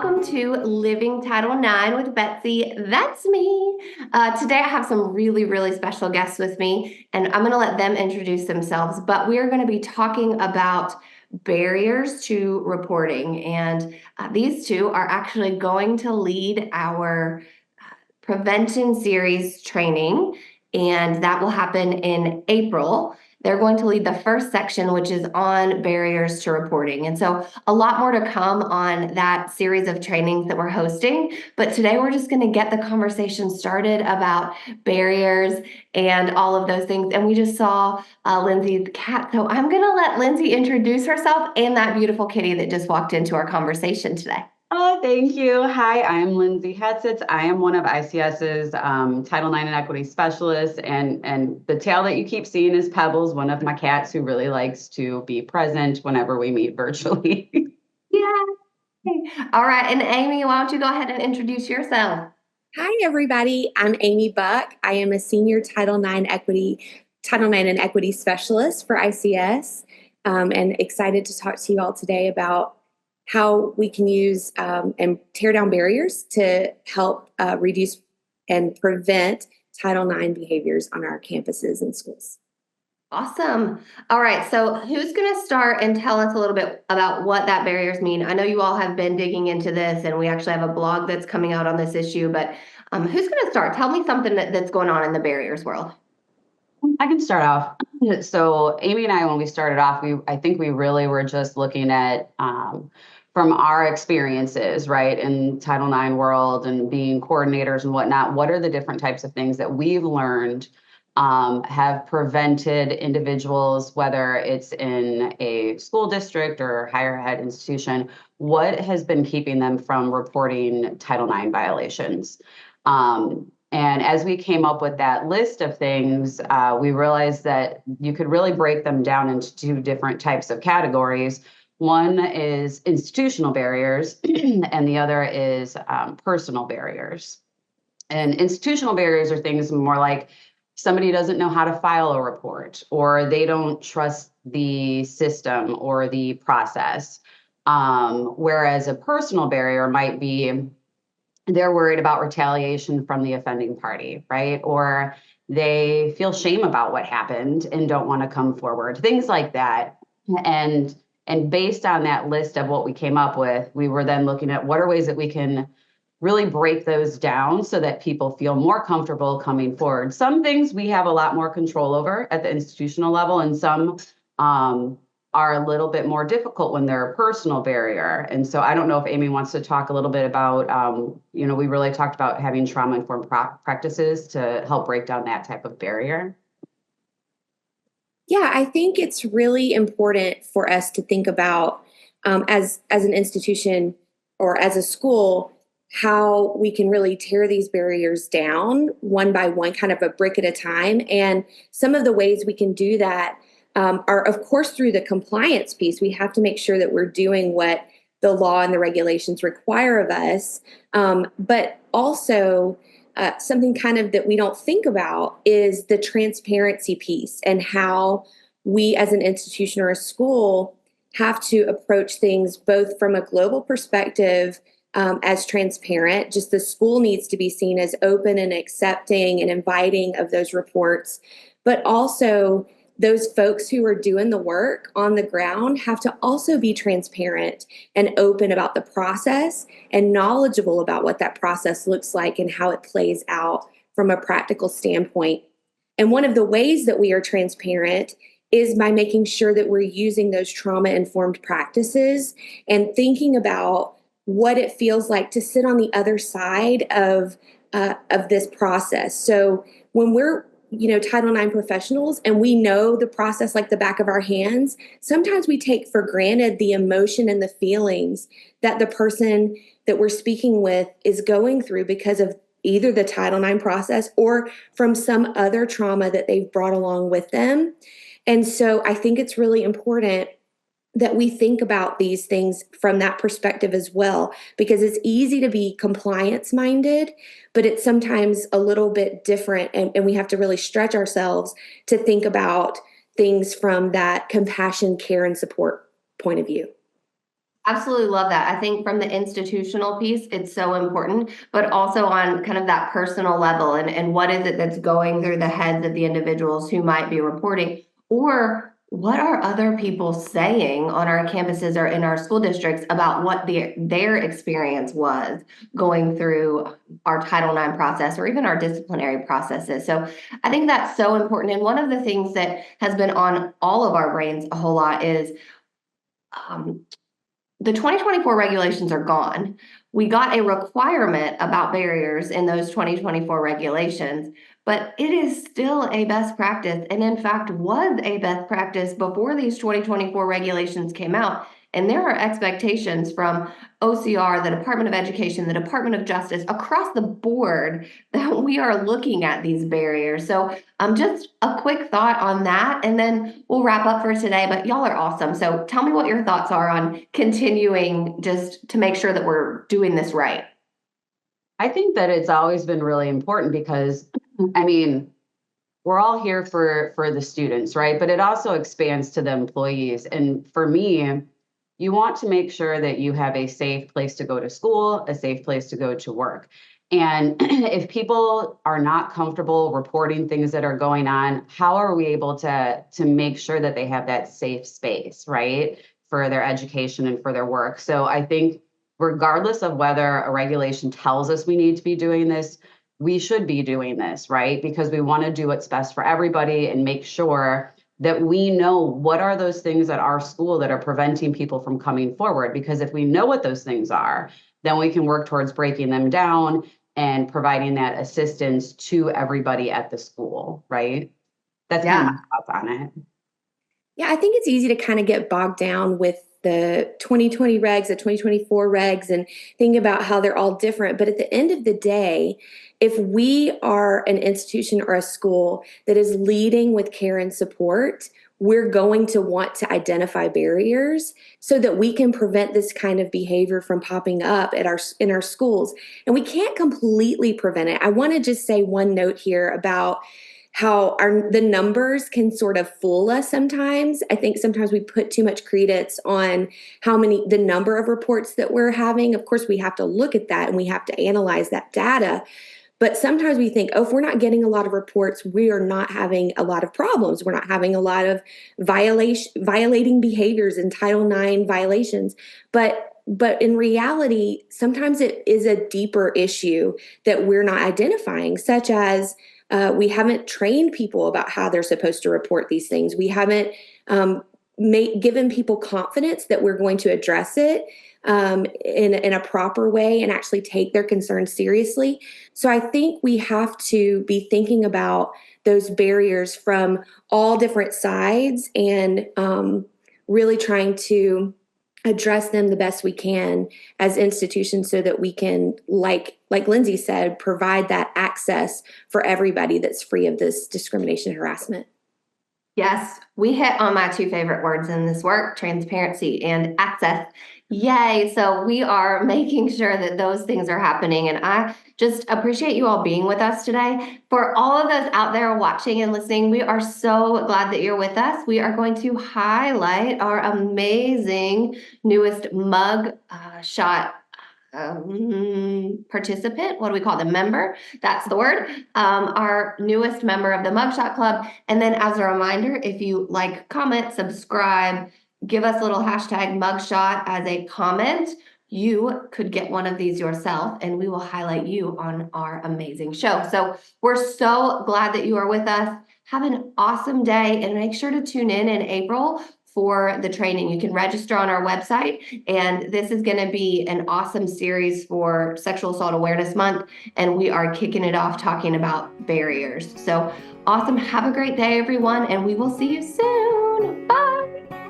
welcome to Living Title IX with Betsy. That's me. Today I have some really special guests with me, and I'm going to let them introduce themselves. But we are going to be talking about barriers to reporting, and these two are actually going to lead our prevention series training, and that will happen in April. They're going to lead the first section, which is on barriers to reporting. And so a lot more to come on that series of trainings that we're hosting. But today we're just going to get the conversation started about barriers and all of those things. And we just saw Lindsay the cat. So I'm going to let Lindsay introduce herself and that beautiful kitty that just walked into our conversation today. Oh, thank you. Hi, I'm Lindsay Hatzis. I am one of ICS's Title IX and Equity Specialists, and the tail that you keep seeing is Pebbles, one of my cats who really likes to be present whenever we meet virtually. Yeah. All right. And Amy, why don't you go ahead and introduce yourself? Hi, everybody. I'm Amy Buck. I am a senior Title IX and Equity Specialist for ICS, and excited to talk to you all today about how we can use and tear down barriers to help reduce and prevent Title IX behaviors on our campuses and schools. Awesome. All right. So who's going to start and tell us a little bit about what that barriers mean? I know you all have been digging into this, and we actually have a blog that's coming out on this issue, but who's going to start? Tell me something that's going on in the barriers world. I can start off. So Amy and I, when we started off, I think we really were just looking at from our experiences, right, in Title IX world and being coordinators and whatnot, what are the different types of things that we've learned have prevented individuals, whether it's in a school district or higher ed institution, what has been keeping them from reporting Title IX violations? And as we came up with that list of things, we realized that you could really break them down into two different types of categories. One is institutional barriers, and the other is personal barriers. And institutional barriers are things more like somebody doesn't know how to file a report, or they don't trust the system or the process. Whereas a personal barrier might be they're worried about retaliation from the offending party, right? Or they feel shame about what happened and don't want to come forward, things like that. And based on that list of what we came up with, we were then looking at what are ways that we can really break those down so that people feel more comfortable coming forward. Some things we have a lot more control over at the institutional level, and some are a little bit more difficult when they're a personal barrier. And so I don't know if Amy wants to talk a little bit about, we really talked about having trauma-informed practices to help break down that type of barrier. Yeah, I think it's really important for us to think about as an institution or as a school, how we can really tear these barriers down one by one, kind of a brick at a time. And some of the ways we can do that are, of course, through the compliance piece. We have to make sure that we're doing what the law and the regulations require of us. But also something kind of that we don't think about is the transparency piece and how we as an institution or a school have to approach things both from a global perspective as transparent. Just the school needs to be seen as open and accepting and inviting of those reports, but also those folks who are doing the work on the ground have to also be transparent and open about the process and knowledgeable about what that process looks like and how it plays out from a practical standpoint. And one of the ways that we are transparent is by making sure that we're using those trauma-informed practices and thinking about what it feels like to sit on the other side of this process. So when we're Title IX professionals, and we know the process like the back of our hands, sometimes we take for granted the emotion and the feelings that the person that we're speaking with is going through because of either the Title IX process or from some other trauma that they've brought along with them. And so I think it's really important that we think about these things from that perspective as well, because it's easy to be compliance minded, but it's sometimes a little bit different. And we have to really stretch ourselves to think about things from that compassion, care, and support point of view. Absolutely love that. I think from the institutional piece, it's so important, but also on kind of that personal level and what is it that's going through the heads of the individuals who might be reporting, or what are other people saying on our campuses or in our school districts about what their experience was going through our Title IX process or even our disciplinary processes. So I think that's so important. And one of the things that has been on all of our brains a whole lot is um, the 2024 regulations are gone. We got a requirement about barriers in those 2024 regulations, but it is still a best practice. And in fact, was a best practice before these 2024 regulations came out. And there are expectations from OCR, the Department of Education, the Department of Justice, across the board that we are looking at these barriers. So just a quick thought on that, and then we'll wrap up for today, but y'all are awesome. So tell me what your thoughts are on continuing just to make sure that we're doing this right. I think that it's always been really important because, I mean, we're all here for the students, right? But it also expands to the employees. And for me, you want to make sure that you have a safe place to go to school, a safe place to go to work. And if people are not comfortable reporting things that are going on, how are we able to make sure that they have that safe space, right, for their education and for their work? So I think regardless of whether a regulation tells us we need to be doing this, we should be doing this, right? Because we want to do what's best for everybody and make sure that we know what are those things at our school that are preventing people from coming forward. Because if we know what those things are, then we can work towards breaking them down and providing that assistance to everybody at the school, right? That's kind of my thoughts on it. Yeah, I think it's easy to kind of get bogged down with the 2020 regs, the 2024 regs, and think about how they're all different. But at the end of the day, if we are an institution or a school that is leading with care and support, we're going to want to identify barriers so that we can prevent this kind of behavior from popping up in our schools. And we can't completely prevent it. I want to just say one note here about how the numbers can sort of fool us sometimes. I think sometimes we put too much credence on the number of reports that we're having. Of course, we have to look at that and we have to analyze that data. But sometimes we think, if we're not getting a lot of reports, we are not having a lot of problems. We're not having a lot of violating behaviors and Title IX violations. But in reality, sometimes it is a deeper issue that we're not identifying, such as we haven't trained people about how they're supposed to report these things. We haven't given people confidence that we're going to address it in a proper way and actually take their concerns seriously. So I think we have to be thinking about those barriers from all different sides and really trying to address them the best we can as institutions so that we can, like Lindsay said, provide that access for everybody that's free of this discrimination and harassment. Yes, we hit on my two favorite words in this work, transparency and access. Yay. So we are making sure that those things are happening. And I just appreciate you all being with us today. For all of those out there watching and listening, we are so glad that you're with us. We are going to highlight our amazing newest Mugshot participant. What do we call them? Member. That's the word. Our newest member of the Mugshot Club. And then as a reminder, if you like, comment, subscribe, give us a little hashtag Mugshot as a comment, you could get one of these yourself and we will highlight you on our amazing show. So we're so glad that you are with us. Have an awesome day and make sure to tune in April for the training. You can register on our website, and this is going to be an awesome series for Sexual Assault Awareness Month, and we are kicking it off talking about barriers. So awesome. Have a great day, everyone, and we will see you soon. Bye.